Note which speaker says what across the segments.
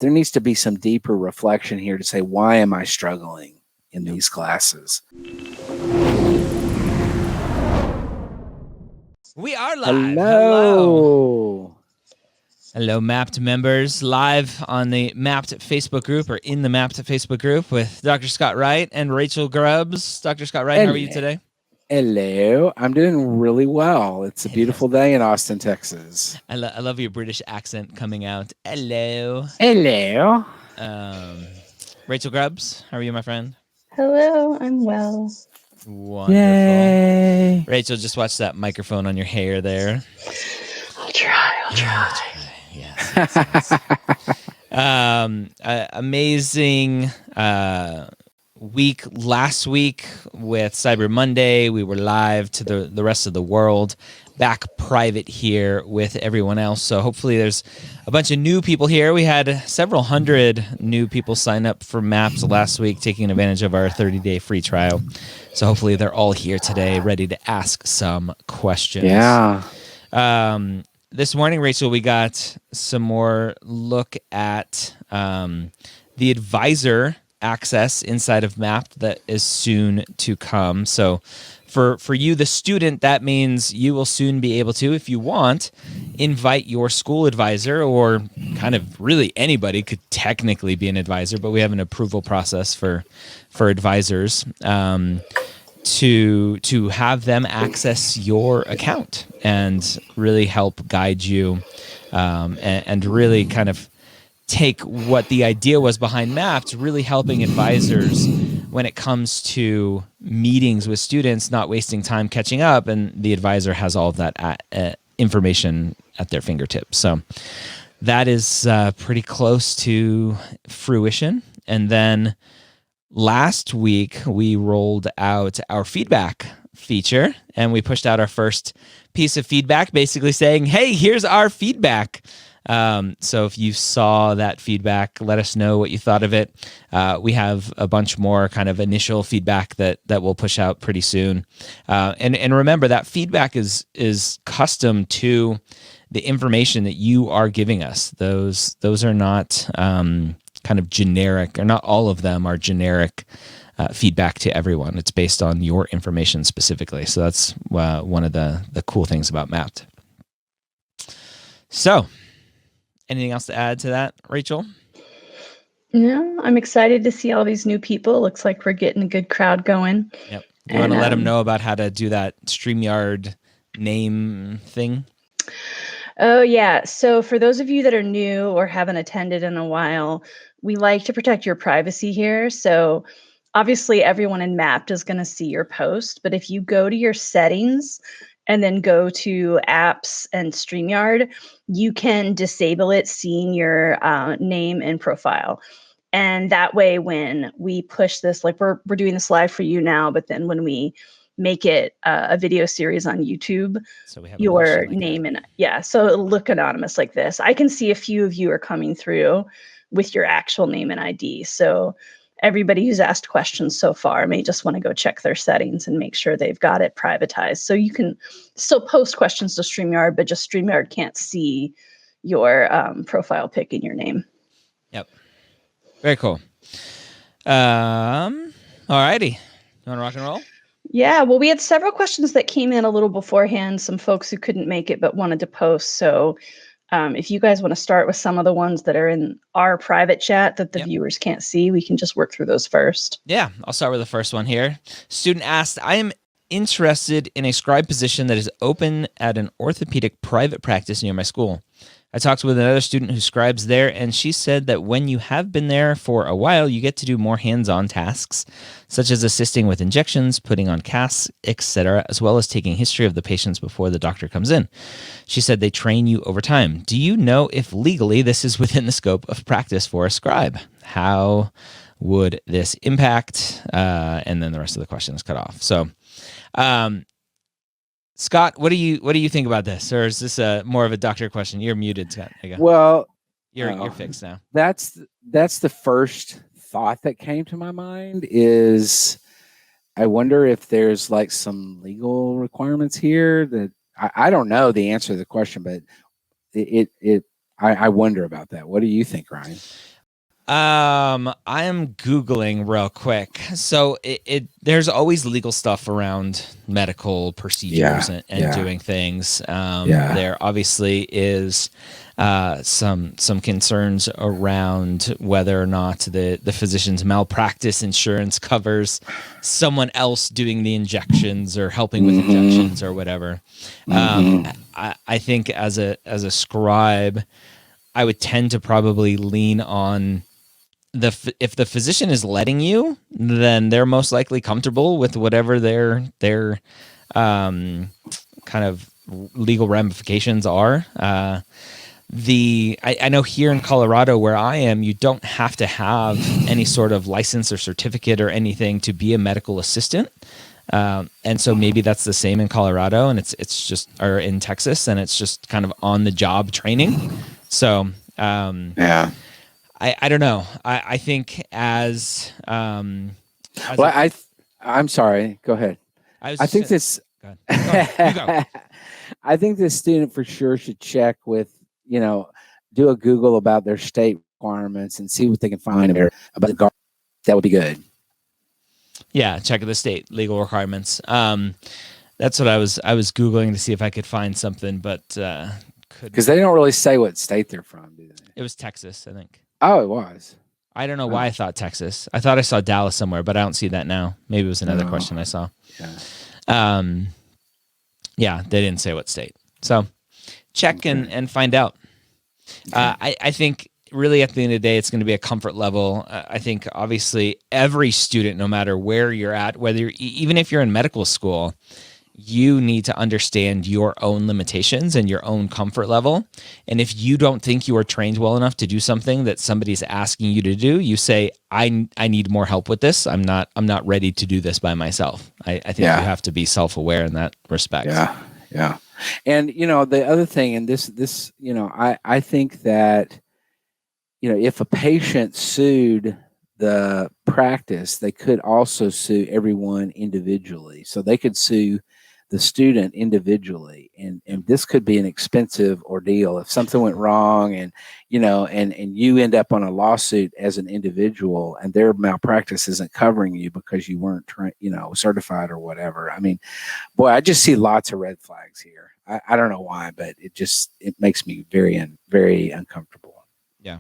Speaker 1: there needs to be some deeper reflection here to say, why am I struggling in these classes?
Speaker 2: We are live. Hello, Mapped members, live on the Mapped Facebook group, or in the Mapped Facebook group, with Dr. Scott Wright and Rachel Grubbs. Dr. Scott Wright, how are you today?
Speaker 1: Hello. I'm doing really well. It's a beautiful day in Austin, Texas.
Speaker 2: I love your British accent coming out. Hello.
Speaker 1: Hello.
Speaker 2: Rachel Grubbs, how are you, my friend?
Speaker 3: Hello, I'm well.
Speaker 2: Wonderful.
Speaker 1: Yay.
Speaker 2: Rachel, just watch that microphone on your hair there.
Speaker 3: I'll try.
Speaker 2: Yes. Amazing week last week with Cyber Monday. We were live to the rest of the world, back private here with everyone else. So hopefully there's a bunch of new people here. We had several hundred new people sign up for Maps last week, taking advantage of our 30-day free trial. So hopefully they're all here today, ready to ask some questions.
Speaker 1: Yeah.
Speaker 2: This morning, Rachel, we got some more look at the advisor access inside of Mapped that is soon to come. So for you, the student, that means you will soon be able to, if you want, invite your school advisor, or kind of really anybody could technically be an advisor, but we have an approval process for advisors, to have them access your account and really help guide you, and really kind of take what the idea was behind Mapped, really helping advisors when it comes to meetings with students, not wasting time catching up, and the advisor has all of that information at their fingertips. So that is pretty close to fruition. And then last week, we rolled out our feedback feature, and we pushed out our first piece of feedback, basically saying, hey, here's our feedback. So if you saw that feedback, let us know what you thought of it. We have a bunch more kind of initial feedback that we'll push out pretty soon. And remember, that feedback is custom to the information that you are giving us. Those are not kind of generic, or not all of them are generic feedback to everyone. It's based on your information specifically. So that's one of the cool things about Mapped. So, anything else to add to that, Rachel?
Speaker 3: No, I'm excited to see all these new people. Looks like we're getting a good crowd going.
Speaker 2: Yep. Do you want to let them know about how to do that StreamYard name thing?
Speaker 3: Oh, yeah. So for those of you that are new or haven't attended in a while, we like to protect your privacy here. So obviously everyone in Mapped is going to see your post, but if you go to your settings and then go to apps and StreamYard, you can disable it seeing your name and profile. And that way, when we push this, like we're doing this live for you now, but then when we make it a video series on YouTube,
Speaker 2: so we have
Speaker 3: your name and so it'll look anonymous like this. I can see a few of you are coming through with your actual name and ID. So everybody who's asked questions so far may just want to go check their settings and make sure they've got it privatized. So you can still post questions to StreamYard, but just StreamYard can't see your profile pic in your name.
Speaker 2: Yep. Very cool. All righty. You want to rock and roll?
Speaker 3: Yeah, well, we had several questions that came in a little beforehand, some folks who couldn't make it but wanted to post. So if you guys want to start with some of the ones that are in our private chat that the viewers can't see, we can just work through those first.
Speaker 2: Yeah, I'll start with the first one here. Student asked, I am interested in a scribe position that is open at an orthopedic private practice near my school. I talked with another student who scribes there, and she said that when you have been there for a while, you get to do more hands-on tasks, such as assisting with injections, putting on casts, etc., as well as taking history of the patients before the doctor comes in. She said they train you over time. Do you know if legally this is within the scope of practice for a scribe? How would this impact? And then the rest of the question is cut off. So, Scott, what do you think about this, or is this more of a doctor question? You're muted, Scott. There you go.
Speaker 1: Well,
Speaker 2: you're fixed now.
Speaker 1: That's the first thought that came to my mind. Is I wonder if there's like some legal requirements here that I don't know the answer to the question, but it I wonder about that. What do you think, Ryan?
Speaker 2: I am Googling real quick. So there's always legal stuff around medical procedures and doing things. There obviously is some concerns around whether or not the physician's malpractice insurance covers someone else doing the injections or helping with injections or whatever. I think as a scribe, I would tend to probably lean on if the physician is letting you, then they're most likely comfortable with whatever their kind of legal ramifications are. I know here in Colorado where I am, you don't have to have any sort of license or certificate or anything to be a medical assistant. And so maybe that's the same in Colorado, and it's just, or in Texas, and it's just kind of on the job training. So, I don't know. I think as I'm
Speaker 1: sorry. Go ahead. I think this student for sure should check with, do a Google about their state requirements and see what they can find about the guard. That would be good.
Speaker 2: Yeah, check the state legal requirements. That's what I was Googling to see if I could find something, but
Speaker 1: because they don't really say what state they're from, do they?
Speaker 2: It was Texas, I think.
Speaker 1: Oh, it was.
Speaker 2: I don't know why I thought Texas. I thought I saw Dallas somewhere, but I don't see that now. Maybe it was another question I saw. Yeah, they didn't say what state. So check and find out. Okay. I think really at the end of the day, it's going to be a comfort level. I think obviously every student, no matter where you're at, even if you're in medical school, you need to understand your own limitations and your own comfort level. And if you don't think you are trained well enough to do something that somebody's asking you to do, you say, I need more help with this. I'm not ready to do this by myself. I think you have to be self-aware in that respect.
Speaker 1: Yeah. And, the other thing, and this, I think that, if a patient sued the practice, they could also sue everyone individually. So they could sue the student individually, and this could be an expensive ordeal if something went wrong, and you end up on a lawsuit as an individual, and their malpractice isn't covering you because you weren't certified or whatever. I mean, boy, I just see lots of red flags here. I don't know why, but it makes me very very uncomfortable.
Speaker 2: Yeah.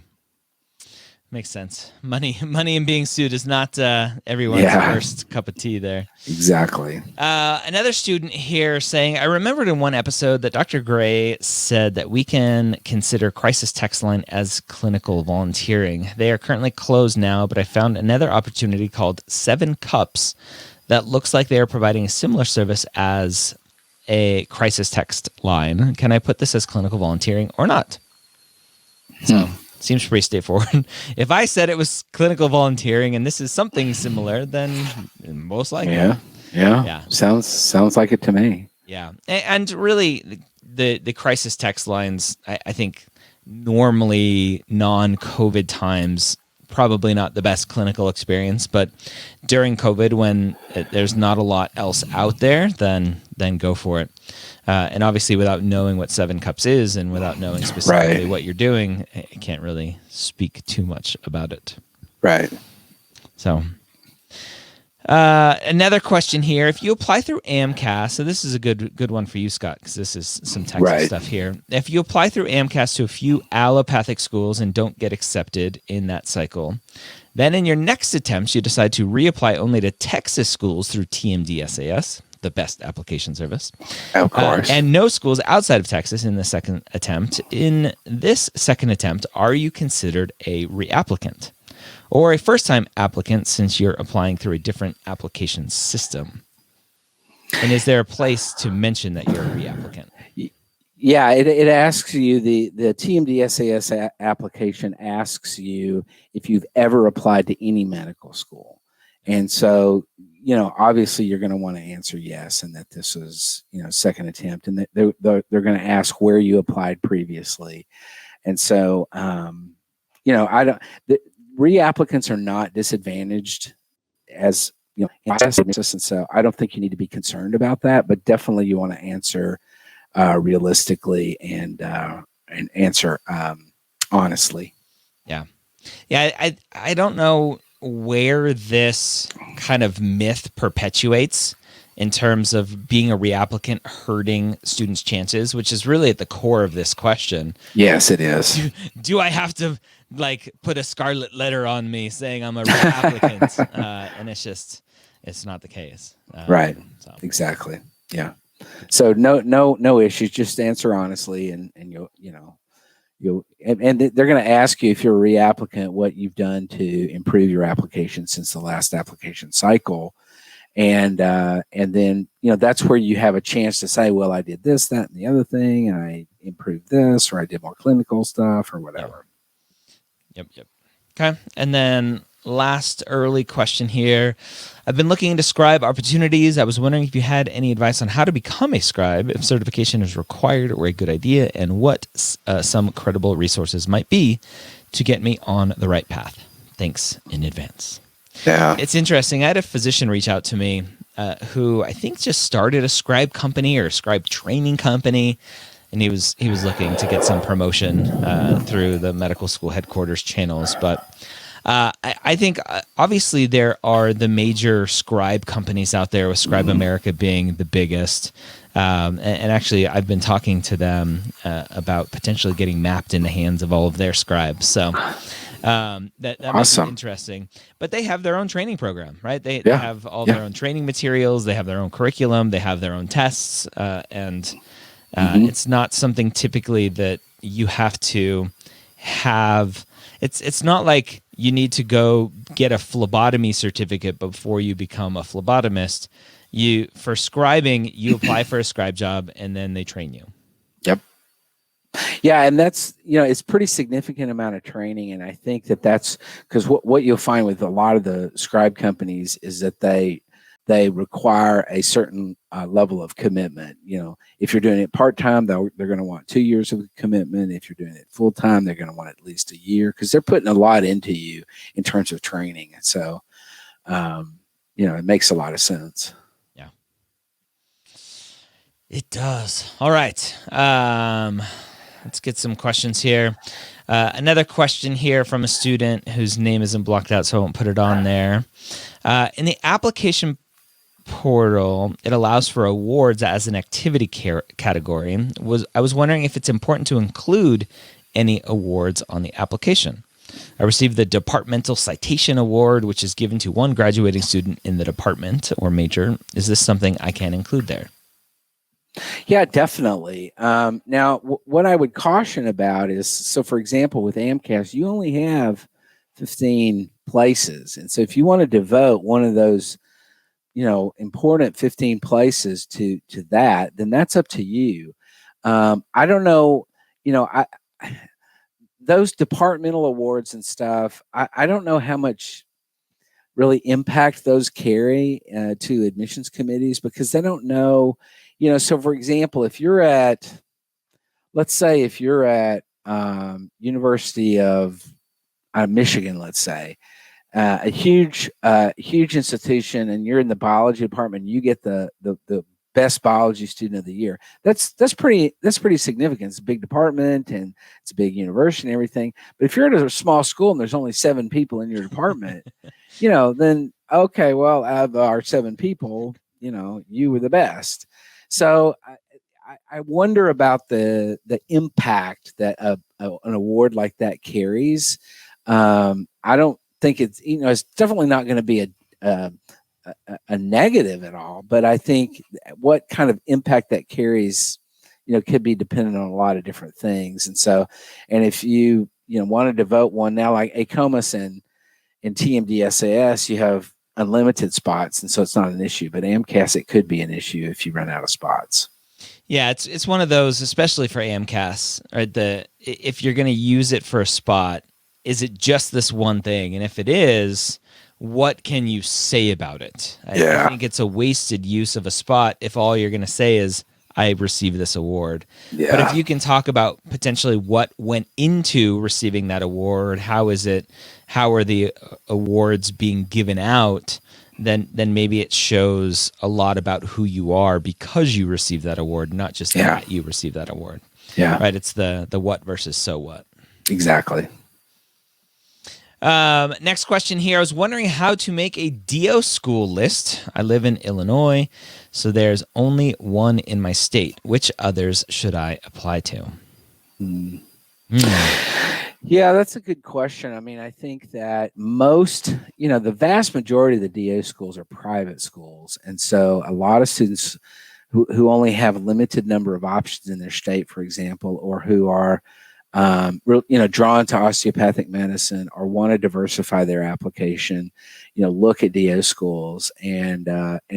Speaker 2: Makes sense. Money and being sued is not everyone's first cup of tea there.
Speaker 1: Exactly.
Speaker 2: Another student here saying, I remembered in one episode that Dr. Gray said that we can consider crisis text line as clinical volunteering. They are currently closed now, but I found another opportunity called 7 Cups that looks like they are providing a similar service as a crisis text line. Can I put this as clinical volunteering or not? So seems pretty straightforward. If I said it was clinical volunteering and this is something similar, then most likely.
Speaker 1: Yeah. Sounds like it to me.
Speaker 2: Yeah. And really the crisis text lines, I think normally non-COVID times, probably not the best clinical experience, but during COVID when there's not a lot else out there, then go for it. And obviously without knowing what 7 Cups is and without knowing specifically what you're doing, I can't really speak too much about it.
Speaker 1: Right.
Speaker 2: So another question here. If you apply through AMCAS, so this is a good one for you, Scott, because this is some Texas stuff here. If you apply through AMCAS to a few allopathic schools and don't get accepted in that cycle, then in your next attempts, you decide to reapply only to Texas schools through TMD-SAS, the best application service.
Speaker 1: Of course.
Speaker 2: And no schools outside of Texas in the second attempt. In this second attempt, are you considered a reapplicant or a first-time applicant since you're applying through a different application system? And is there a place to mention that you're a reapplicant?
Speaker 1: Yeah, it asks you, the TMD-SAS application asks you if you've ever applied to any medical school. And so, obviously you're going to want to answer yes, and that this is, second attempt, and that they're going to ask where you applied previously. And so, reapplicants are not disadvantaged as, and so I don't think you need to be concerned about that, but definitely you want to answer realistically and answer honestly.
Speaker 2: Yeah. Yeah. I don't know where this kind of myth perpetuates in terms of being a reapplicant hurting students' chances, which is really at the core of this question.
Speaker 1: Yes, it is.
Speaker 2: Do I have to like put a scarlet letter on me saying I'm a reapplicant? And it's not the case.
Speaker 1: Right.
Speaker 2: So.
Speaker 1: Exactly. Yeah. So no issues. Just answer honestly, and you'll and they're going to ask you if you're a reapplicant what you've done to improve your application since the last application cycle, and then that's where you have a chance to say, well, I did this, that, and the other thing, and I improved this, or I did more clinical stuff, or whatever.
Speaker 2: Yep. Okay, and then last early question here. I've been looking into scribe opportunities. I was wondering if you had any advice on how to become a scribe, if certification is required or a good idea, and what some credible resources might be to get me on the right path. Thanks in advance.
Speaker 1: Yeah.
Speaker 2: It's interesting. I had a physician reach out to me who I think just started a scribe company or a scribe training company, and he was looking to get some promotion through the medical school headquarters channels, but I think obviously there are the major scribe companies out there, with Scribe America being the biggest. And actually, I've been talking to them about potentially getting mapped in the hands of all of their scribes. So that
Speaker 1: Awesome.
Speaker 2: might be interesting. But they have their own training program, right? They
Speaker 1: Yeah.
Speaker 2: have all their own training materials. They have their own curriculum. They have their own tests. And it's not something typically that you have to have. It's not like you need to go get a phlebotomy certificate before you become a phlebotomist. For scribing, you apply for a scribe job and then they train you.
Speaker 1: Yep. Yeah, and that's it's pretty significant amount of training, and I think that's because what you'll find with a lot of the scribe companies is that they require a certain level of commitment. If you're doing it part-time, they're going to want 2 years of commitment. If you're doing it full-time, they're going to want at least a year, because they're putting a lot into you in terms of training. And so, it makes a lot of sense.
Speaker 2: Yeah, it does. All right. Let's get some questions here. Another question here from a student whose name isn't blocked out, so I won't put it on there. In the application portal, it allows for awards as an activity category. I was wondering if it's important to include any awards on the application. I received the Departmental Citation Award, which is given to one graduating student in the department or major. Is this something I can include there?
Speaker 1: Yeah, definitely. Now, what I would caution about is, so for example, with AMCAS, you only have 15 places. And so if you want to devote one of those important 15 places to that, then that's up to you. I don't know, those departmental awards and stuff, I don't know how much really impact those carry to admissions committees, because they don't know, so for example, if you're at, let's say if you're at University of Michigan, let's say, a huge institution, and you're in the biology department, you get the best biology student of the year. That's pretty significant. It's a big department and it's a big university and everything. But if you're at a small school and there's only 7 people in your department, then okay, well, out of our 7 people, you were the best. So I wonder about the impact that an award like that carries. I don't think it's it's definitely not going to be a negative at all, but I think what kind of impact that carries could be dependent on a lot of different things. And so, and if you want to devote one now, like ACOMAS and TMD-SAS, you have unlimited spots, and so it's not an issue. But AMCAS, it could be an issue if you run out of spots.
Speaker 2: Yeah, it's one of those, especially for AMCAS, right? If you're going to use it for a spot, is it just this one thing? And if it is, what can you say about it? I think it's a wasted use of a spot if all you're going to say is, I received this award. Yeah. But if you can talk about potentially what went into receiving that award, how are the awards being given out, then maybe it shows a lot about who you are because you received that award, not just that you received that award.
Speaker 1: Yeah.
Speaker 2: Right. It's the what versus so what.
Speaker 1: Exactly.
Speaker 2: Next question here. I was wondering how to make a DO school list. I live in Illinois, so there's only one in my state. Which others should I apply to?
Speaker 1: Yeah, that's a good question. I mean, I think that most, the vast majority of the DO schools are private schools. And so a lot of students who only have a limited number of options in their state, for example, or who are drawn to osteopathic medicine or want to diversify their application, look at DO schools, and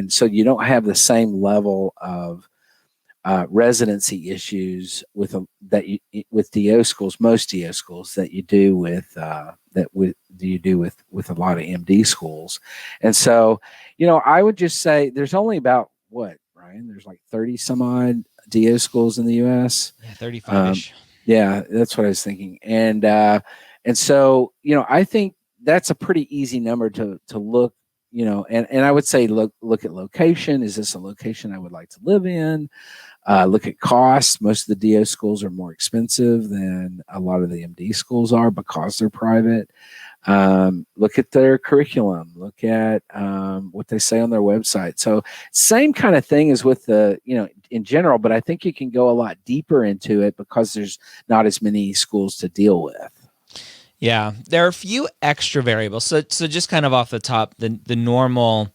Speaker 1: so you don't have the same level of residency issues with DO schools, most DO schools, that you do with with a lot of MD schools. And so, I would just say there's only about what, Ryan? There's like 30 some odd DO schools in the U.S.
Speaker 2: Yeah, 35-ish.
Speaker 1: Yeah, that's what I was thinking. And so, I think that's a pretty easy number to look, and I would say, look at location. Is this a location I would like to live in? Look at costs. Most of the DO schools are more expensive than a lot of the MD schools are because they're private. Look at their curriculum. Look at what they say on their website. So same kind of thing as with the, in general, but I think you can go a lot deeper into it because there's not as many schools to deal with.
Speaker 2: Yeah, there are a few extra variables. So just kind of off the top, the normal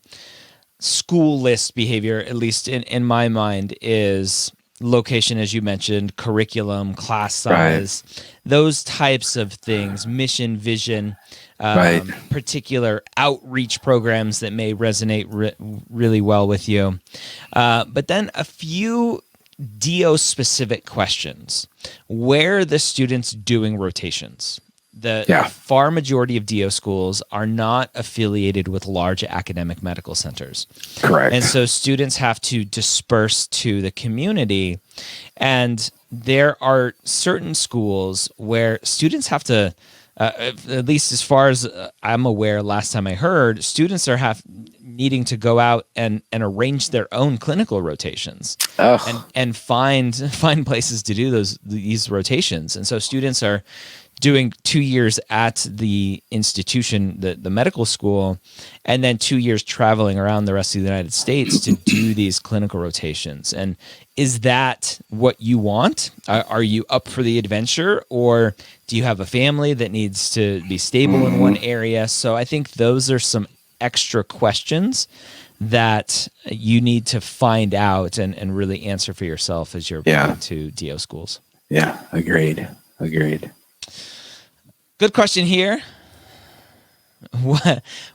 Speaker 2: school list behavior, at least in my mind, is location, as you mentioned, curriculum, class size, those types of things, mission, vision, particular outreach programs that may resonate really well with you. But then a few DO-specific questions. Where are the students doing rotations? The far majority of DO schools are not affiliated with large academic medical centers.
Speaker 1: Correct.
Speaker 2: And so students have to disperse to the community. And there are certain schools where students have to, at least as far as I'm aware, last time I heard, students are needing to go out and arrange their own clinical rotations and find places to do these rotations. And so students are doing 2 years at the institution, the medical school, and then 2 years traveling around the rest of the United States to do these clinical rotations. And is that what you want? Are you up for the adventure, or do you have a family that needs to be stable in one area? So I think those are some extra questions that you need to find out and really answer for yourself as you're applying to DO schools.
Speaker 1: Yeah, agreed.
Speaker 2: Good question here.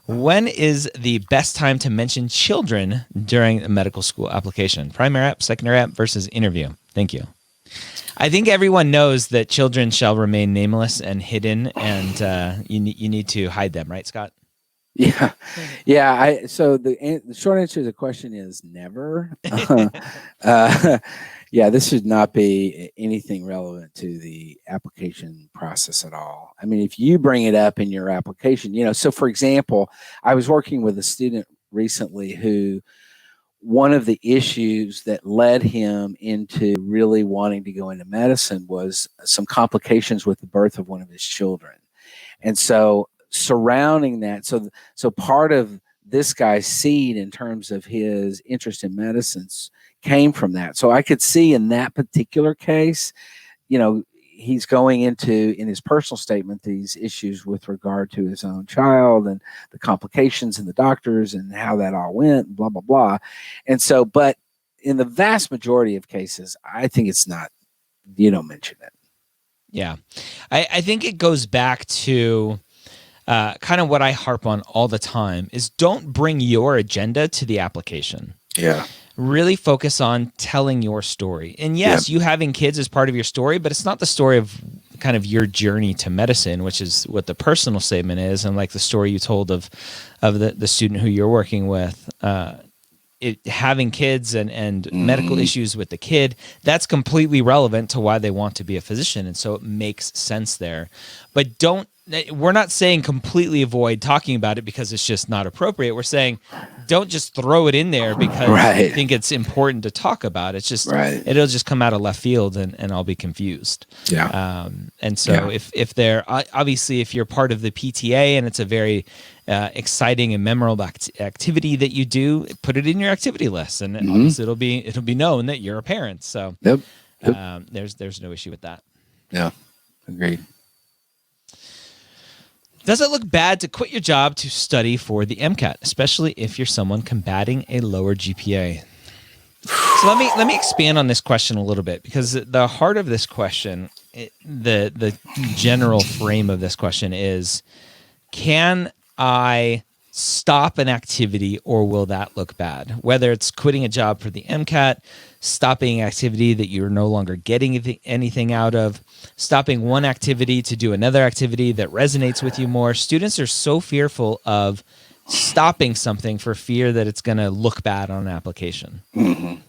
Speaker 2: When is the best time to mention children during a medical school application? Primary app, secondary app versus interview? Thank you. I think everyone knows that children shall remain nameless and hidden, and you need to hide them, right, Scott?
Speaker 1: Yeah. So the short answer to the question is never. This should not be anything relevant to the application process at all. I mean, if you bring it up in your application, so for example, I was working with a student recently who one of the issues that led him into really wanting to go into medicine was some complications with the birth of one of his children. And so surrounding that, so part of this guy's seed in terms of his interest in medicines came from that. So I could see in that particular case, he's going into, in his personal statement, these issues with regard to his own child and the complications and the doctors and how that all went, blah, blah, blah. And so, but in the vast majority of cases, I think it's not, you don't mention it.
Speaker 2: Yeah. I think it goes back to kind of what I harp on all the time is don't bring your agenda to the application.
Speaker 1: Yeah.
Speaker 2: Really focus on telling your story. And yes, you having kids is part of your story, but it's not the story of kind of your journey to medicine, which is what the personal statement is. And like the story you told of the student who you're working with, having kids and medical issues with the kid, that's completely relevant to why they want to be a physician. And so it makes sense there. But we're not saying completely avoid talking about it because it's just not appropriate. We're saying don't just throw it in there because you
Speaker 1: Right.
Speaker 2: think it's important to talk about. It's just,
Speaker 1: Right.
Speaker 2: it'll just come out of left field and I'll be confused.
Speaker 1: Yeah.
Speaker 2: And so if they're, obviously if you're part of the PTA and it's a very exciting and memorable activity that you do, put it in your activity list, and obviously it'll be known that you're a parent. So
Speaker 1: Yep.
Speaker 2: there's no issue with that.
Speaker 1: Yeah. Agreed.
Speaker 2: Does it look bad to quit your job to study for the MCAT, especially if you're someone combating a lower GPA? So let me expand on this question a little bit, because the heart of this question, the general frame of this question is, can I stop an activity or will that look bad? Whether it's quitting a job for the MCAT, stopping an activity that you're no longer getting anything out of, stopping one activity to do another activity that resonates with you more. Students are so fearful of stopping something for fear that it's going to look bad on an application.
Speaker 1: Mm-hmm.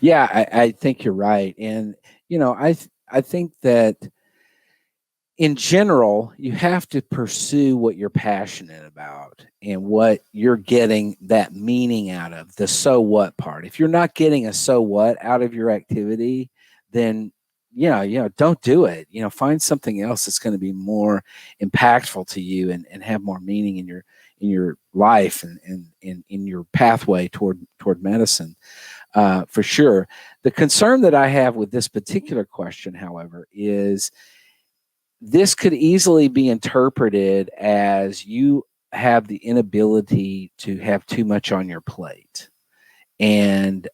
Speaker 1: Yeah, I think you're right. And, I think that in general, you have to pursue what you're passionate about and what you're getting that meaning out of, the so what part. If you're not getting a so what out of your activity, then don't do it. Find something else that's going to be more impactful to you and have more meaning in your life and in your pathway toward medicine. For sure. The concern that I have with this particular question, however, is this could easily be interpreted as you have the inability to have too much on your plate. And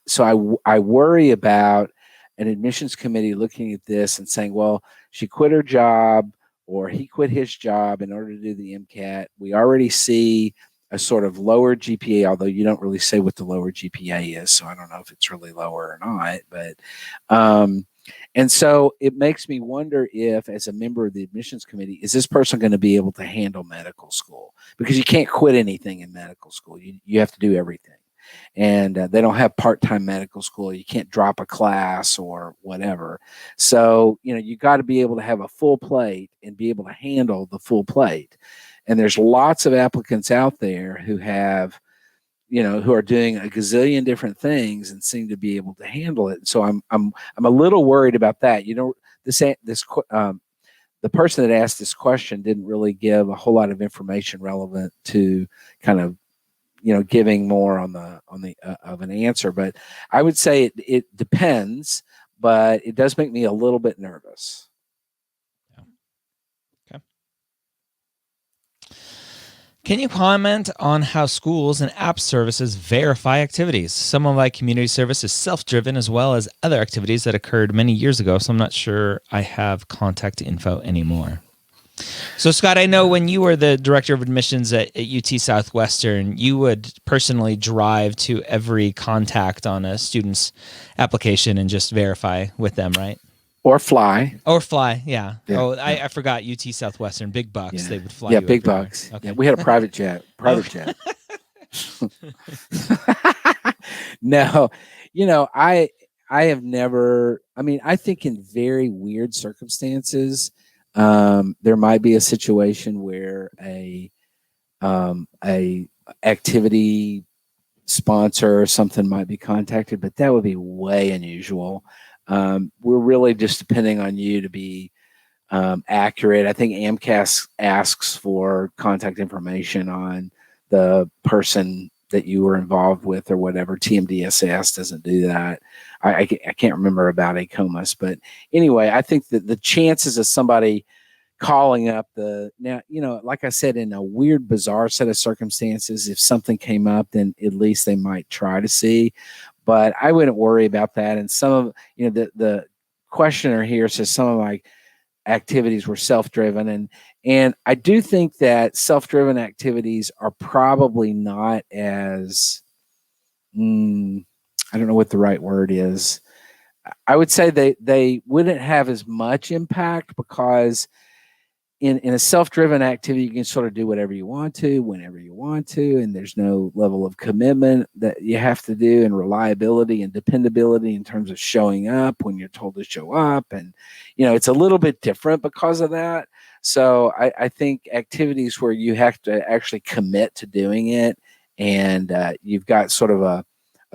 Speaker 1: so I worry about an admissions committee looking at this and saying, well, she quit her job or he quit his job in order to do the MCAT. We already see a sort of lower GPA, although you don't really say what the lower GPA is, so I don't know if it's really lower or not. But and so it makes me wonder if, as a member of the admissions committee, is this person going to be able to handle medical school? Because you can't quit anything in medical school. You have to do everything. And they don't have part-time medical school. You can't drop a class or whatever. So, you got to be able to have a full plate and be able to handle the full plate. And there's lots of applicants out there who have, who are doing a gazillion different things and seem to be able to handle it. So I'm a little worried about that. The person that asked this question didn't really give a whole lot of information relevant to kind of, giving more on the of an answer. But I would say it depends, but it does make me a little bit nervous.
Speaker 2: Can you comment on how schools and app services verify activities? Some of my community service is self-driven as well as other activities that occurred many years ago, so I'm not sure I have contact info anymore. So, Scott, I know when you were the director of admissions at UT Southwestern, you would personally drive to every contact on a student's application and just verify with them, right?
Speaker 1: Or fly.
Speaker 2: Yeah. Oh, I forgot UT Southwestern, big bucks.
Speaker 1: Yeah.
Speaker 2: They would fly.
Speaker 1: Yeah,
Speaker 2: you
Speaker 1: big
Speaker 2: everywhere.
Speaker 1: bucks.
Speaker 2: Okay.
Speaker 1: Yeah, we had a private jet. No, I have never. I mean, I think in very weird circumstances, there might be a situation where a activity sponsor or something might be contacted, but that would be way unusual. We're really just depending on you to be accurate. I think AMCAS asks for contact information on the person that you were involved with or whatever. TMDSS doesn't do that. I can't remember about ACOMAS, but anyway, I think that the chances of somebody calling up like I said, in a weird, bizarre set of circumstances, if something came up, then at least they might try to see. But I wouldn't worry about that. And some of, the questioner here says some of my activities were self-driven. And I do think that self-driven activities are probably not as, I don't know what the right word is. I would say they wouldn't have as much impact because in a self-driven activity, you can sort of do whatever you want to, whenever you want to, and there's no level of commitment that you have to do, and reliability and dependability in terms of showing up when you're told to show up. And, it's a little bit different because of that. So I think activities where you have to actually commit to doing it and you've got sort of a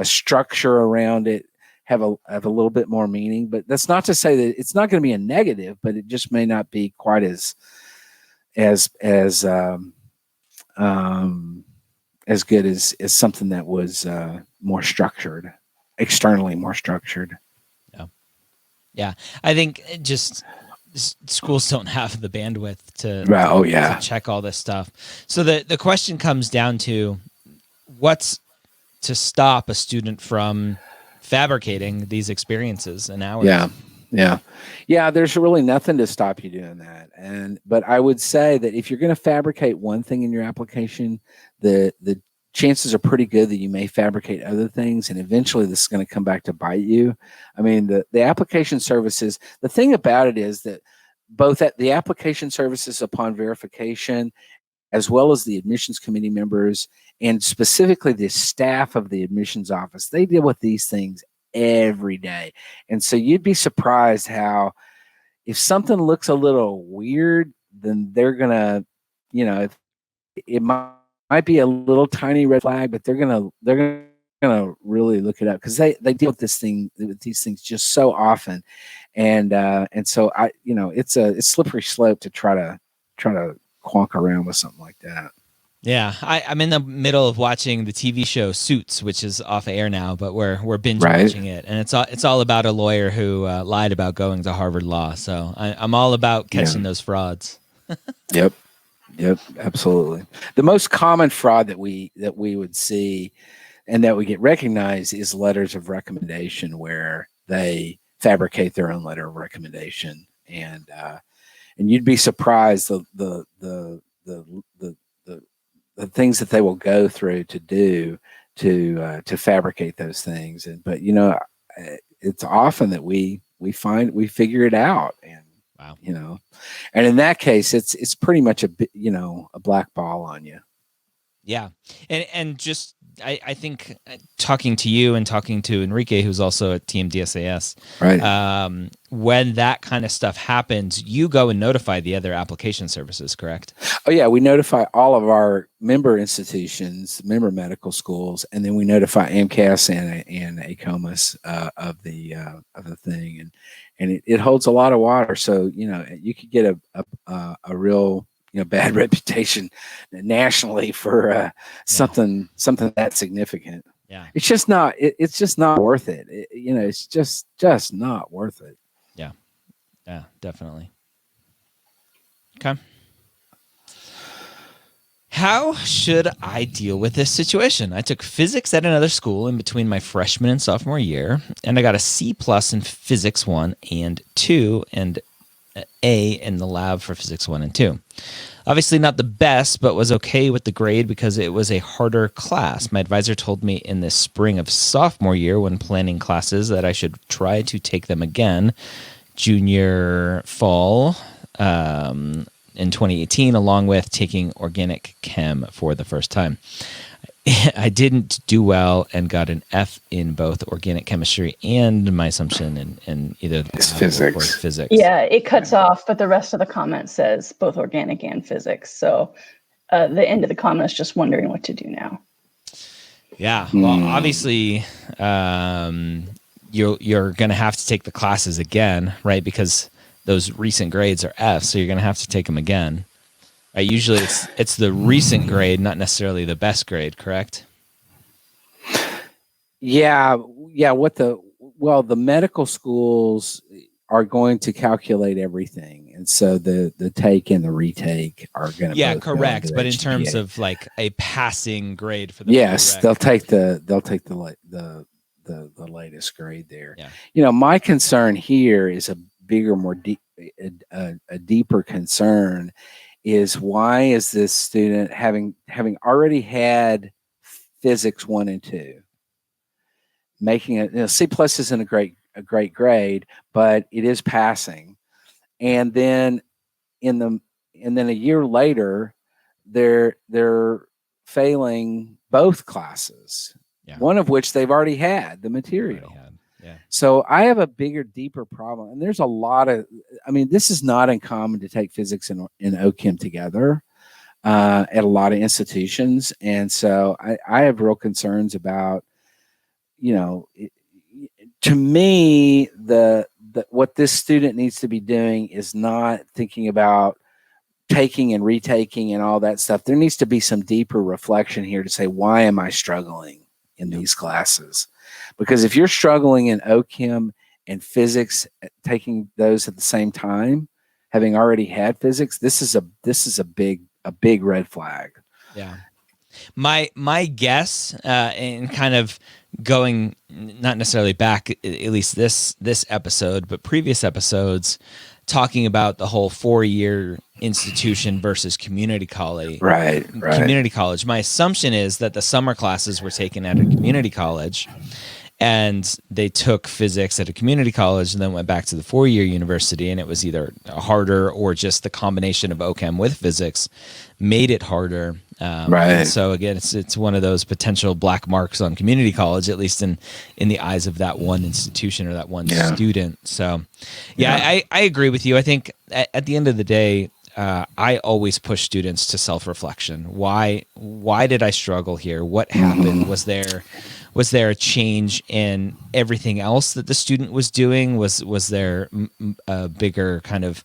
Speaker 1: structure around it, have a little bit more meaning. But that's not to say that it's not going to be a negative, but it just may not be quite as good as something that was more structured, externally more structured.
Speaker 2: Yeah. I think just schools don't have the bandwidth to check all this stuff. So the question comes down to what's to stop a student from fabricating these experiences and hours.
Speaker 1: Yeah. There's really nothing to stop you doing that. But I would say that if you're going to fabricate one thing in your application, the chances are pretty good that you may fabricate other things, and eventually this is going to come back to bite you. I mean, the application services, the thing about it is that both at the application services upon verification, as well as the admissions committee members, and specifically the staff of the admissions office, they deal with these things every day. And so you'd be surprised how if something looks a little weird, then they're going to, it might be a little tiny red flag, but they're gonna really look it up, because they deal with these things just so often, and so it's a slippery slope to try to quonk around with something like that.
Speaker 2: Yeah, I'm in the middle of watching the TV show Suits, which is off air now, but we're binge watching it, and it's all about a lawyer who lied about going to Harvard Law. So I'm all about catching those frauds.
Speaker 1: Yep, absolutely. The most common fraud that we would see and that we get recognized is letters of recommendation, where they fabricate their own letter of recommendation, and you'd be surprised the things that they will go through to do to fabricate those things. But it's often that we figure it out, and
Speaker 2: wow.
Speaker 1: And in that case, it's pretty much a black ball on you.
Speaker 2: Yeah. And just, I think talking to you and talking to Enrique, who's also at Team DSAS,
Speaker 1: right?
Speaker 2: When that kind of stuff happens, you go and notify the other application services, correct?
Speaker 1: Oh yeah, we notify all of our member institutions, member medical schools, and then we notify AMCAS and ACOMAS of the thing, and it holds a lot of water. So you could get a real bad reputation nationally for something that significant.
Speaker 2: Yeah,
Speaker 1: it's just not. It's just not worth it. It's just not worth it.
Speaker 2: Yeah, definitely. Okay. How should I deal with this situation? I took physics at another school in between my freshman and sophomore year, and I got a C+ in physics 1 and 2, and A in the lab for physics 1 and 2. Obviously not the best, but was okay with the grade because it was a harder class. My advisor told me in the spring of sophomore year, when planning classes, that I should try to take them again junior fall in 2018, along with taking organic chem for the first time. I didn't do well and got an F in both organic chemistry and my assumption in either
Speaker 1: physics
Speaker 2: or physics.
Speaker 3: Yeah, it cuts off, but the rest of the comment says both organic and physics. So the end of the comment is just wondering what to do now.
Speaker 2: Yeah, well, obviously, you're going to have to take the classes again, right? Because those recent grades are Fs, so you're going to have to take them again. Usually it's the recent grade, not necessarily the best grade, correct?
Speaker 1: Yeah. The medical schools are going to calculate everything, and so the take and the retake are going to
Speaker 2: correct. But in terms of like a passing grade for the
Speaker 1: prereq, they'll take the latest grade there.
Speaker 2: Yeah.
Speaker 1: My concern here is a bigger, more a deeper concern. Is why is this student having already had physics 1 and 2, making it C+ isn't a great grade, but it is passing, and then a year later they're failing both classes, one of which they've already had the material. So I have a bigger, deeper problem, and there's a lot of. This is not uncommon to take physics and o-chem together. at a lot of institutions. And so I have real concerns about, to me, what this student needs to be doing is not thinking about taking and retaking and all that stuff. There needs to be some deeper reflection here to say, why am I struggling in these classes? Because if you're struggling in o-chem and physics, taking those at the same time, having already had physics, this is a big red flag.
Speaker 2: Yeah. My guess, and kind of going not necessarily back, at least this episode, but previous episodes, talking about the whole 4-year institution versus community college.
Speaker 1: Right.
Speaker 2: Community college. My assumption is that the summer classes were taken at a community college, and they took physics at a community college and then went back to the 4-year university, and it was either harder or just the combination of o-chem with physics made it harder. Right. So again, it's one of those potential black marks on community college, at least in the eyes of that one institution or that one student. So I agree with you. I think at the end of the day, I always push students to self-reflection. Why did I struggle here? What happened? Was there a change in everything else that the student was doing? Was there a bigger kind of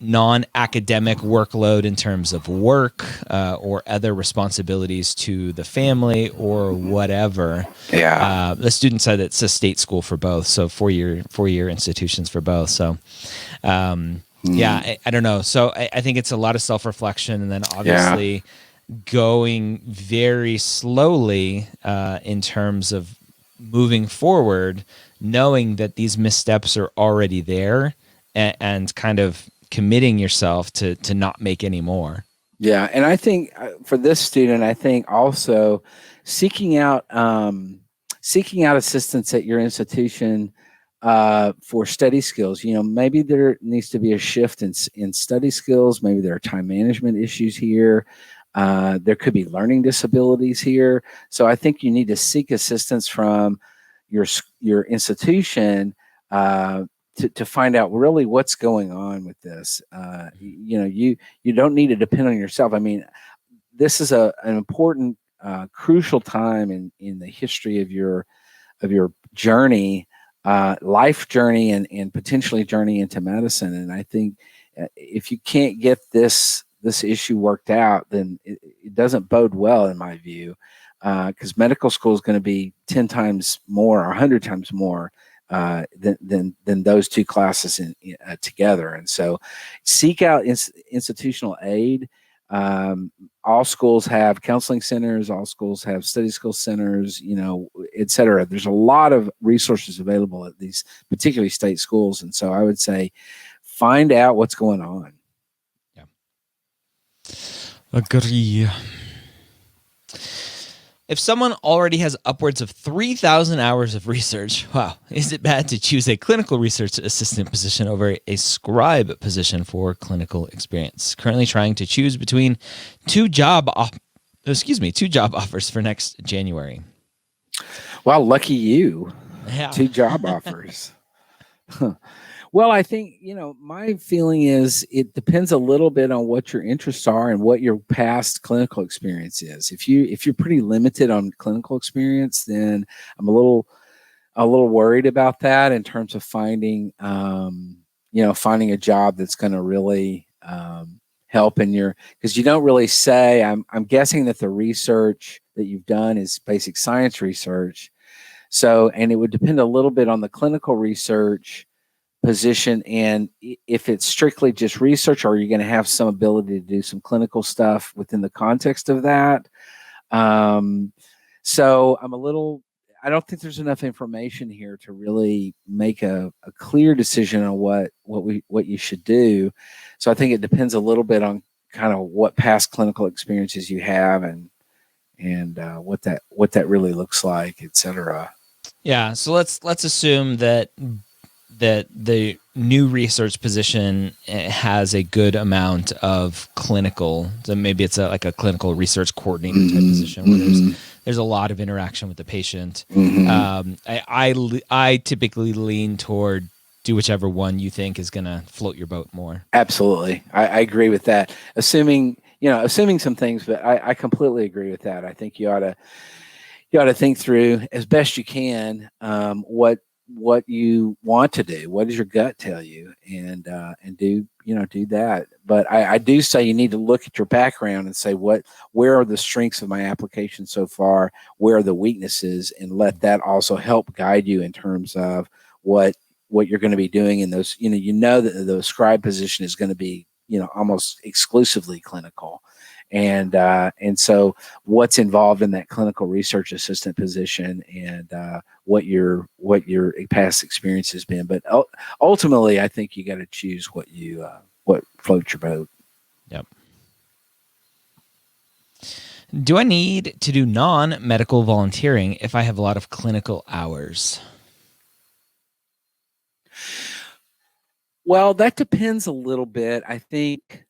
Speaker 2: non-academic workload in terms of work or other responsibilities to the family or whatever? Yeah. The student said it's a state school for both, so 4-year institutions for both. So I don't know. So I think it's a lot of self-reflection, and then obviously going very slowly in terms of moving forward, knowing that these missteps are already there, and kind of committing yourself to not make any more.
Speaker 1: Yeah. And I think for this student, I think also seeking out assistance at your institution for study skills. Maybe there needs to be a shift in study skills. Maybe there are time management issues here. There could be learning disabilities here. So I think you need to seek assistance from your institution to find out really what's going on with this. You don't need to depend on yourself. I mean, this is an important, crucial time in the history of your journey, life journey, and potentially journey into medicine. And I think if you can't get this issue worked out, then it doesn't bode well in my view, because medical school is going to be 10 times more or 100 times more than those two classes together. And so seek out institutional aid. All schools have counseling centers, all schools have study skills centers, et cetera. There's a lot of resources available at these particularly state schools. And so I would say find out what's going on.
Speaker 2: Yeah. Agree. If someone already has upwards of 3,000 hours of research, wow, is it bad to choose a clinical research assistant position over a scribe position for clinical experience? Currently trying to choose between two job offers for next January.
Speaker 1: Wow, lucky you. Yeah. 2 job offers. Well, I think, my feeling is it depends a little bit on what your interests are and what your past clinical experience is. If you're pretty limited on clinical experience, then I'm a little worried about that in terms of finding a job that's going to really help in because you don't really say. I'm guessing that the research that you've done is basic science research. So, and it would depend a little bit on the clinical research position, and if it's strictly just research, or you're going to have some ability to do some clinical stuff within the context of that. So I don't think there's enough information here to really make a clear decision on what you should do. So I think it depends a little bit on kind of what past clinical experiences you have and what that really looks like, et cetera.
Speaker 2: Yeah. So let's assume that the new research position has a good amount of clinical. So maybe it's like a clinical research coordinator type position where there's a lot of interaction with the patient. I typically lean toward do whichever one you think is going to float your boat more.
Speaker 1: Absolutely. I agree with that. Assuming assuming some things, but I completely agree with that. I think you ought to think through as best you can what you want to do. What does your gut tell you, and do that. But I do say you need to look at your background and say where are the strengths of my application so far, where are the weaknesses, and let that also help guide you in terms of what you're going to be doing in those. That the scribe position is going to be almost exclusively clinical. And so what's involved in that clinical research assistant position, and what your past experience has been. But ultimately, I think you got to choose what floats your boat.
Speaker 2: Yep. Do I need to do non-medical volunteering if I have a lot of clinical hours?
Speaker 1: Well, that depends a little bit. I think,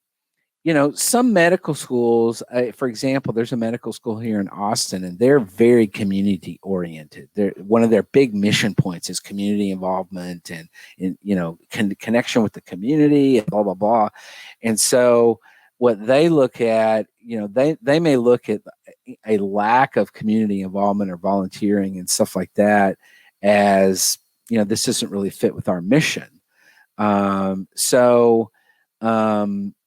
Speaker 1: some medical schools, for example, there's a medical school here in Austin, and they're very community oriented. One of their big mission points is community involvement and connection with the community and blah, blah, blah. And so what they look at, they may look at a lack of community involvement or volunteering and stuff like that as, this doesn't really fit with our mission.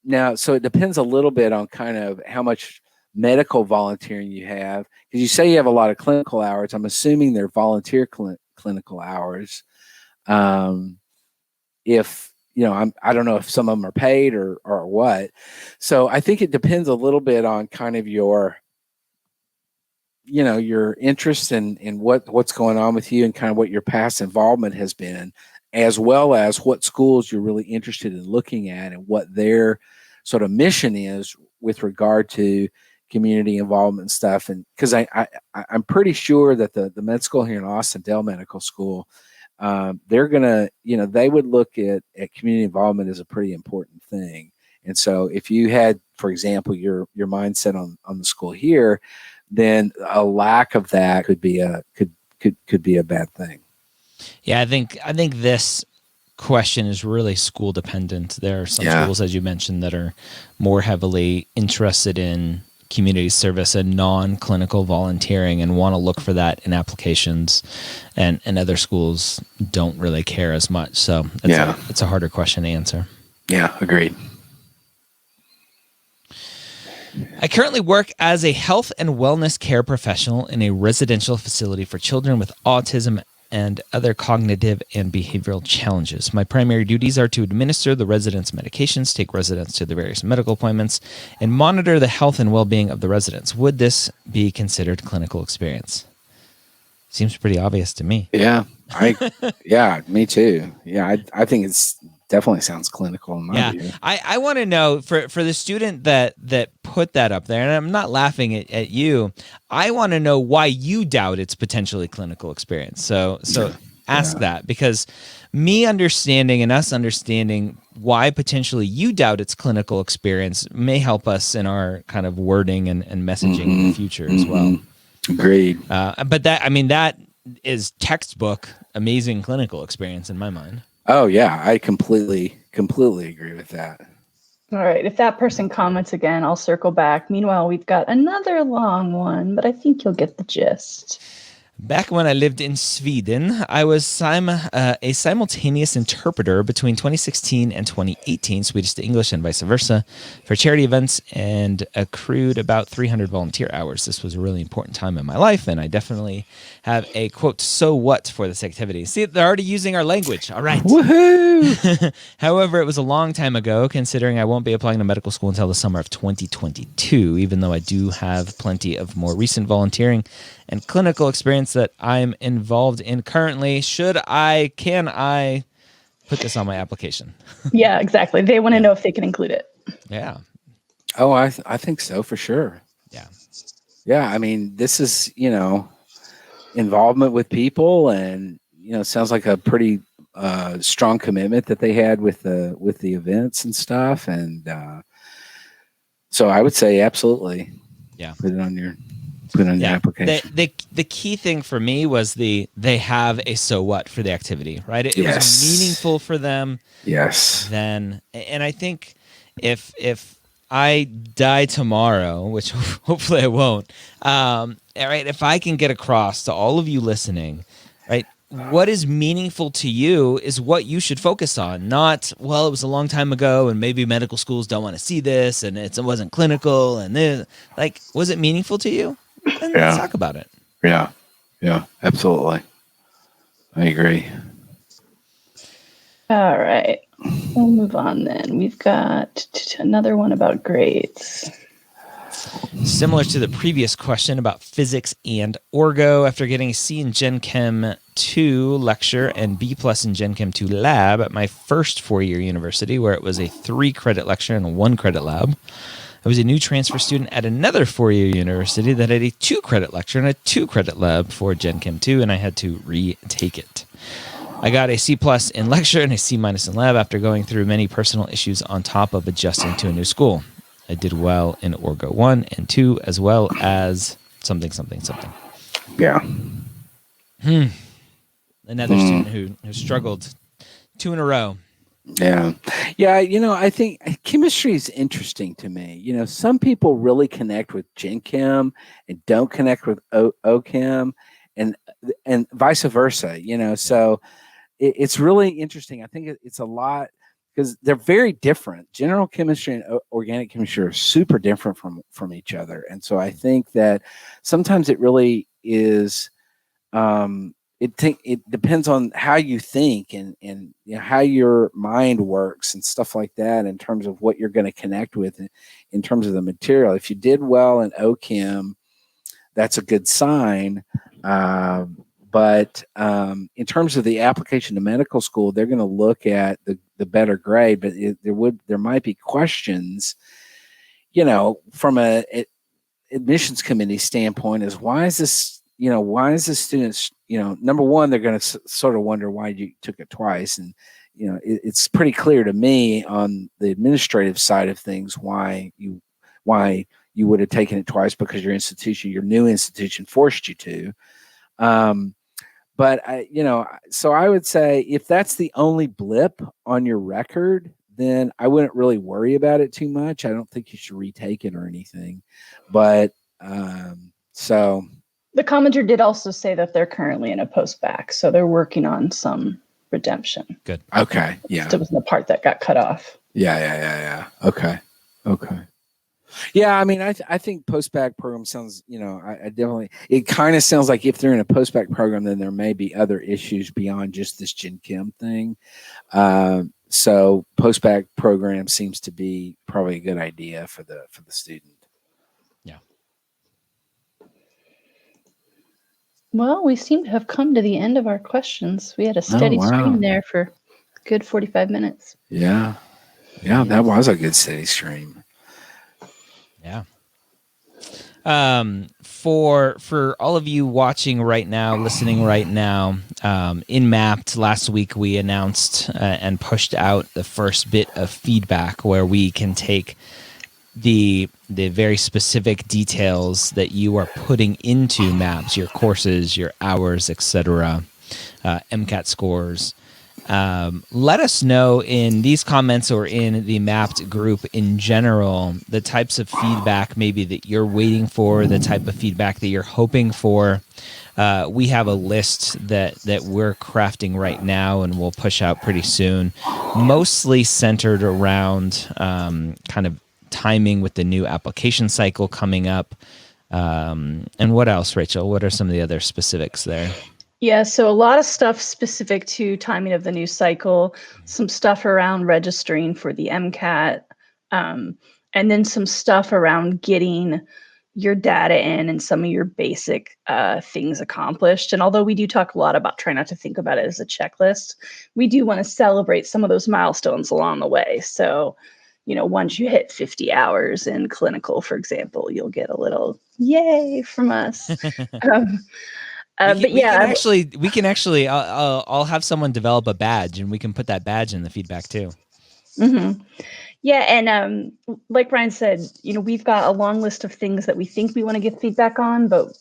Speaker 1: Now, so it depends a little bit on kind of how much medical volunteering you have, because you say you have a lot of clinical hours. I'm assuming they're volunteer clinical hours. If I don't know if some of them are paid or what. So I think it depends a little bit on kind of your interest in what's going on with you and kind of what your past involvement has been, as well as what schools you're really interested in looking at and what their sort of mission is with regard to community involvement and stuff. And because I'm pretty sure that the med school here in Austin, Dell Medical School, they're gonna, they would look at community involvement as a pretty important thing. And so if you had, for example, your mindset on the school here, then a lack of that could be a bad thing.
Speaker 2: Yeah, I think this question is really school dependent. There are some schools, as you mentioned, that are more heavily interested in community service and non-clinical volunteering and want to look for that in applications, and other schools don't really care as much. So it's a harder question to answer.
Speaker 1: Yeah, agreed.
Speaker 2: I currently work as a health and wellness care professional in a residential facility for children with autism and other cognitive and behavioral challenges. My primary duties are to administer the residents' medications, take residents to the various medical appointments, and monitor the health and well-being of the residents. Would this be considered clinical experience? Seems pretty obvious to me.
Speaker 1: Yeah, me too. Yeah, I think it's definitely sounds clinical in my view.
Speaker 2: I want to know for the student that put that up there, and I'm not laughing at you. I want to know why you doubt it's potentially clinical experience. So ask that, because me understanding and us understanding why potentially you doubt it's clinical experience may help us in our kind of wording and messaging in the future as well.
Speaker 1: Agreed.
Speaker 2: But that is textbook amazing clinical experience in my mind.
Speaker 1: Oh yeah, I completely agree with that.
Speaker 3: All right, if that person comments again, I'll circle back. Meanwhile, we've got another long one, but I think you'll get the gist.
Speaker 2: Back when I lived in Sweden, I was a simultaneous interpreter between 2016 and 2018, Swedish to English and vice versa, for charity events, and accrued about 300 volunteer hours. This was a really important time in my life, and I definitely have a, quote, so what for this activity. See, they're already using our language. All right.
Speaker 1: Woohoo!
Speaker 2: However, it was a long time ago, considering I won't be applying to medical school until the summer of 2022, even though I do have plenty of more recent volunteering and clinical experience that I'm involved in currently. Can I put this on my application?
Speaker 3: Yeah, exactly. They want to know if they can include it.
Speaker 2: Yeah.
Speaker 1: Oh, I think so for sure.
Speaker 2: Yeah.
Speaker 1: Yeah. I mean, this is, involvement with people, and, sounds like a pretty strong commitment that they had with the events and stuff. And so I would say absolutely.
Speaker 2: Yeah.
Speaker 1: Put it on your application.
Speaker 2: The key thing for me was they have a so what for the activity, right? It was meaningful for them.
Speaker 1: Yes.
Speaker 2: Then, and I think if I die tomorrow, which hopefully I won't, all right, if I can get across to all of you listening, right, what is meaningful to you is what you should focus on, not, well, it was a long time ago and maybe medical schools don't want to see this and it wasn't clinical and this. Like, was it meaningful to you? Then let's talk about it.
Speaker 1: Yeah. Yeah, absolutely. I agree.
Speaker 3: All right. We'll move on then. We've got another one about grades.
Speaker 2: Similar to the previous question about physics and orgo, after getting a C in Gen Chem 2 lecture and B+ in Gen Chem 2 lab at my first four-year university, where it was a 3-credit lecture and a 1-credit lab, I was a new transfer student at another four-year university that had a 2-credit lecture and a 2-credit lab for Gen Chem 2, and I had to retake it. I got a C+ in lecture and a C- in lab after going through many personal issues on top of adjusting to a new school. I did well in Orgo 1 and 2, as well as something.
Speaker 1: Yeah.
Speaker 2: Another student who struggled 2 in a row.
Speaker 1: Yeah. Yeah. I think chemistry is interesting to me. Some people really connect with Gen Chem and don't connect with o-chem and vice versa, so it's really interesting. I think it's a lot because they're very different. General chemistry and organic chemistry are super different from each other. And so I think that sometimes it really is, it depends on how you think and how your mind works and stuff like that in terms of what you're going to connect with in terms of the material. If you did well in o-chem, that's a good sign. But in terms of the application to medical school, they're going to look at the better grade, but there might be questions, from a admissions committee standpoint is why is this student, number one, they're going to sort of wonder why you took it twice. And, it's pretty clear to me on the administrative side of things why you would have taken it twice, because your new institution forced you to. But so I would say if that's the only blip on your record, then I wouldn't really worry about it too much. I don't think you should retake it or anything. But so
Speaker 3: the commenter did also say that they're currently in a post-bac, so they're working on some redemption.
Speaker 2: Good.
Speaker 1: Okay. Yeah.
Speaker 3: It was the part that got cut off.
Speaker 1: Yeah. Okay. Yeah, I mean, I think post-bac program sounds, I definitely, it kind of sounds like if they're in a post-bac program, then there may be other issues beyond just this Gen Chem thing. So post-bac program seems to be probably a good idea for the student.
Speaker 2: Yeah.
Speaker 3: Well, we seem to have come to the end of our questions. We had a steady stream there for a good 45 minutes.
Speaker 1: Yeah. Yeah, that was a good steady stream.
Speaker 2: Yeah. For all of you watching right now, listening right now, in Mapped last week we announced and pushed out the first bit of feedback where we can take the very specific details that you are putting into Maps, your courses, your hours, etc., MCAT scores. Let us know in these comments or in the Mapped group in general the types of feedback maybe that you're waiting for, the type of feedback that you're hoping for. We have a list that we're crafting right now and we'll push out pretty soon, mostly centered around kind of timing with the new application cycle coming up. And what else, Rachel? What are some of the other specifics there?
Speaker 3: Yeah, so a lot of stuff specific to timing of the new cycle, some stuff around registering for the MCAT, and then some stuff around getting your data in and some of your basic things accomplished. And although we do talk a lot about trying not to think about it as a checklist, we do want to celebrate some of those milestones along the way. So, once you hit 50 hours in clinical, for example, you'll get a little yay from us. We
Speaker 2: can actually. I'll have someone develop a badge, and we can put that badge in the feedback too.
Speaker 3: Mm-hmm. Yeah, and like Brian said, we've got a long list of things that we think we want to give feedback on, but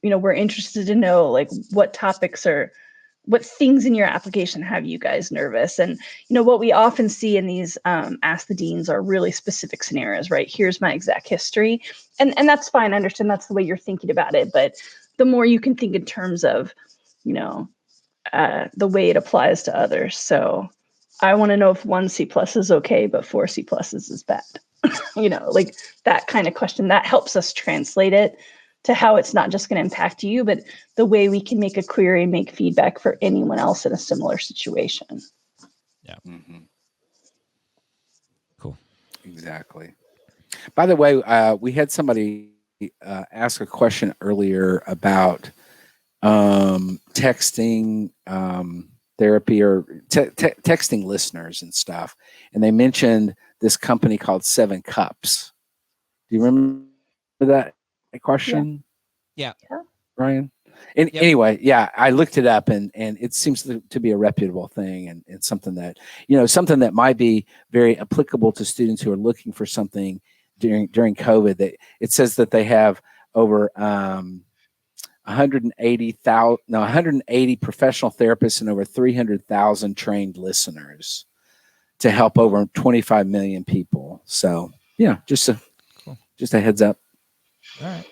Speaker 3: we're interested to know like what topics are what things in your application have you guys nervous? And, what we often see in these Ask the Deans are really specific scenarios, right? Here's my exact history. And that's fine. I understand that's the way you're thinking about it. But the more you can think in terms of, the way it applies to others. So I want to know if 1 C+ is okay, but 4 C+ is bad. Like that kind of question, that helps us translate it to how it's not just going to impact you, but the way we can make a query and make feedback for anyone else in a similar situation.
Speaker 2: Yeah.
Speaker 1: Mm-hmm.
Speaker 2: Cool.
Speaker 1: Exactly. By the way, we had somebody ask a question earlier about texting therapy or texting listeners and stuff. And they mentioned this company called 7 Cups. Do you remember that question?
Speaker 2: Yeah.
Speaker 1: Ryan? Anyway, yeah, I looked it up and it seems to be a reputable thing and something that, something that might be very applicable to students who are looking for something during COVID. It says that they have over 180 professional therapists and over 300,000 trained listeners to help over 25 million people. So yeah, just a heads up.
Speaker 2: All right.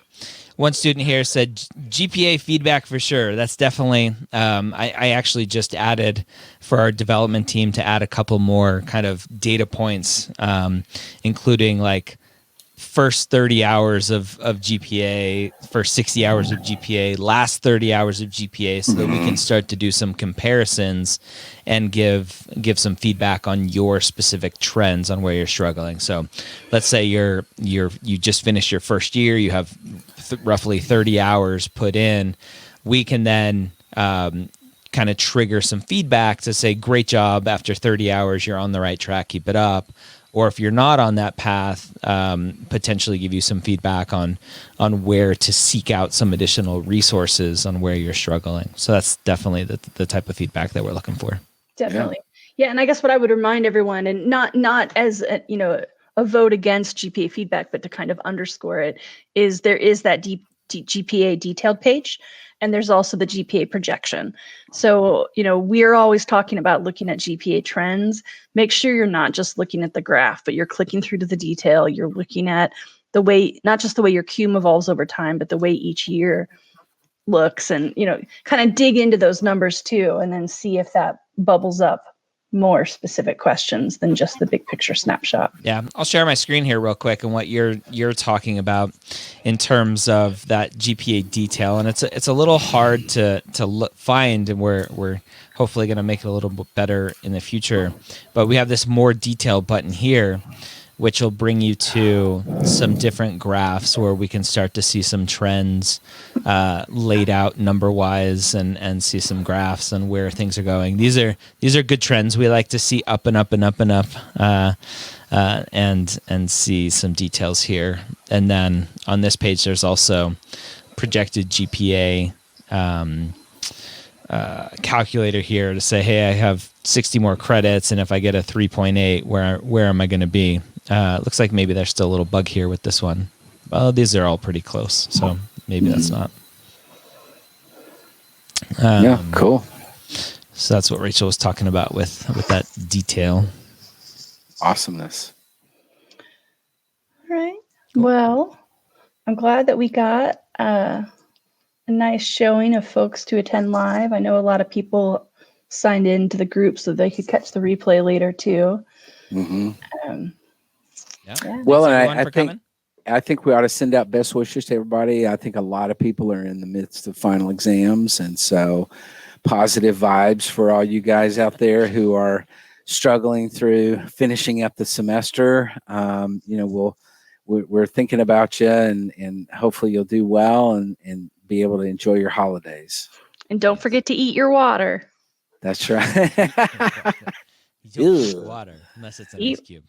Speaker 2: One student here said GPA feedback for sure. That's definitely, I actually just added for our development team to add a couple more kind of data points, including like first 30 hours of GPA, first 60 hours of GPA, last 30 hours of GPA, so that we can start to do some comparisons and give some feedback on your specific trends on where you're struggling. So let's say you just finished your first year, you have roughly 30 hours put in. We can then kind of trigger some feedback to say, great job, after 30 hours, you're on the right track, keep it up. Or if you're not on that path, potentially give you some feedback on where to seek out some additional resources on where you're struggling. So that's definitely the type of feedback that we're looking for.
Speaker 3: Definitely. Yeah. And I guess what I would remind everyone, and not as a vote against GPA feedback, but to kind of underscore it, is there is that GPA detailed page. And there's also the GPA projection. So, we're always talking about looking at GPA trends. Make sure you're not just looking at the graph, but you're clicking through to the detail. You're looking at the way, not just the way your QM evolves over time, but the way each year looks, and, kind of dig into those numbers too, and then see if that bubbles up more specific questions than just the big picture snapshot.
Speaker 2: Yeah, I'll share my screen here real quick and what you're talking about in terms of that GPA detail, and it's a little hard to find, and we're hopefully going to make it a little bit better in the future. But we have this more detail button here, which will bring you to some different graphs where we can start to see some trends laid out number-wise and see some graphs on where things are going. These are good trends. We like to see up and up and up and up, and see some details here. And then on this page, there's also projected GPA calculator here to say, hey, I have 60 more credits, and if I get a 3.8, where am I going to be? Looks like maybe there's still a little bug here with this one. Well, these are all pretty close, so maybe that's not.
Speaker 1: Yeah, cool.
Speaker 2: So that's what Rachel was talking about with that detail.
Speaker 1: Awesomeness.
Speaker 3: All right. Well, I'm glad that we got a nice showing of folks to attend live. I know a lot of people signed into the group so they could catch the replay later too.
Speaker 1: Mm-hmm.
Speaker 3: Yeah.
Speaker 1: Well, and I think we ought to send out best wishes to everybody. I think a lot of people are in the midst of final exams, and so positive vibes for all you guys out there who are struggling through finishing up the semester. We're thinking about you, and hopefully you'll do well and be able to enjoy your holidays.
Speaker 3: And don't forget to eat your water.
Speaker 1: That's right.
Speaker 2: You don't eat water unless it's an ice cube.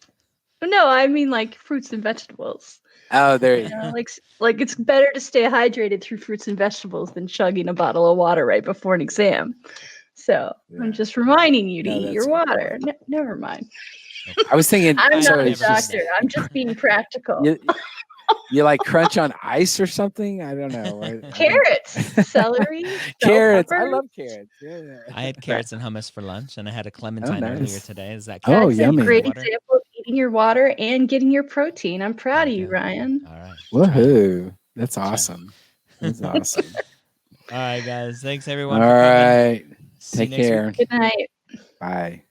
Speaker 3: No, I mean like fruits and vegetables.
Speaker 1: Oh, there you go.
Speaker 3: Like it's better to stay hydrated through fruits and vegetables than chugging a bottle of water right before an exam. So I'm just reminding you to eat your water. Never mind.
Speaker 1: I was thinking.
Speaker 3: I'm not a doctor. I'm just being practical.
Speaker 1: You like crunch on ice or something? I don't know. I don't-
Speaker 3: Carrots, celery, bell
Speaker 1: Carrots. I
Speaker 3: peppers.
Speaker 1: love carrots. Yeah.
Speaker 2: I had carrots and hummus for lunch, and I had a clementine earlier
Speaker 1: nice.
Speaker 2: today. Is that
Speaker 1: Oh,
Speaker 3: That's a
Speaker 1: yummy.
Speaker 3: great
Speaker 2: water?
Speaker 3: example of eating your water and getting your protein. I'm proud
Speaker 2: There
Speaker 3: of
Speaker 2: you
Speaker 3: you,
Speaker 2: go.
Speaker 3: Ryan.
Speaker 2: All right. Try it.
Speaker 1: Woohoo. That's
Speaker 2: Try it.
Speaker 1: awesome. That's awesome.
Speaker 2: All right, guys. Thanks
Speaker 1: All
Speaker 2: everyone for coming.
Speaker 1: right.
Speaker 2: See you
Speaker 1: Take
Speaker 2: next week.
Speaker 1: care.
Speaker 3: Good night.
Speaker 1: Bye.